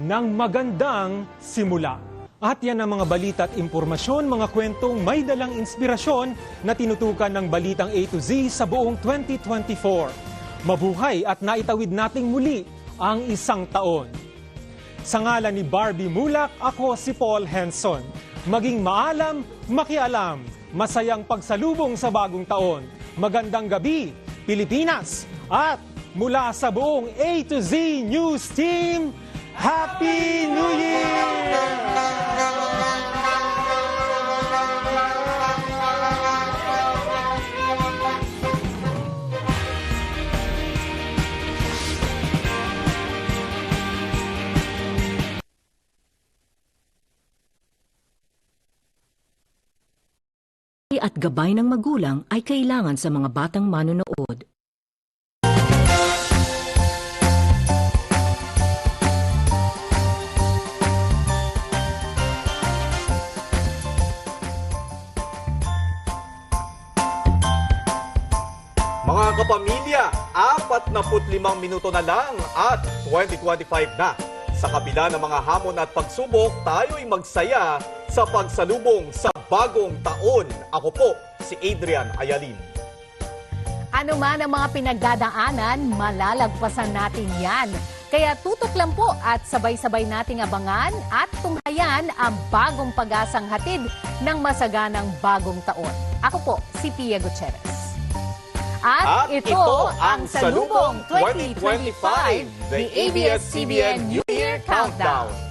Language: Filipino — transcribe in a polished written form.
ng magandang simula. At yan ang mga balita at impormasyon, mga kwentong may dalang inspirasyon na tinutukan ng Balitang A to Z sa buong 2024. Mabuhay at naitawid nating muli ang isang taon. Sa ngalan ni Barbie Mulak, ako si Paul Henson. Maging maalam, makialam, masayang pagsalubong sa bagong taon. Magandang gabi, Pilipinas! At mula sa buong A to Z News Team, Happy New Year! At gabay ng magulang ay kailangan sa mga batang manonood. Mga kapamilya, 45 minuto na lang at 2025 na. Sa kabila ng mga hamon at pagsubok, tayo'y magsaya sa pagsalubong sa bagong taon. Ako po, si Adrian Ayalin. Ano man ang mga pinagdadaanan, malalagpasan natin yan. Kaya tutok lang po at sabay-sabay nating abangan at tunghayan ang bagong pag-asang hatid ng masaganang bagong taon. Ako po, si Pia Gutierrez. At ito ang Salubong 2025, the ABS-CBN New Year Countdown.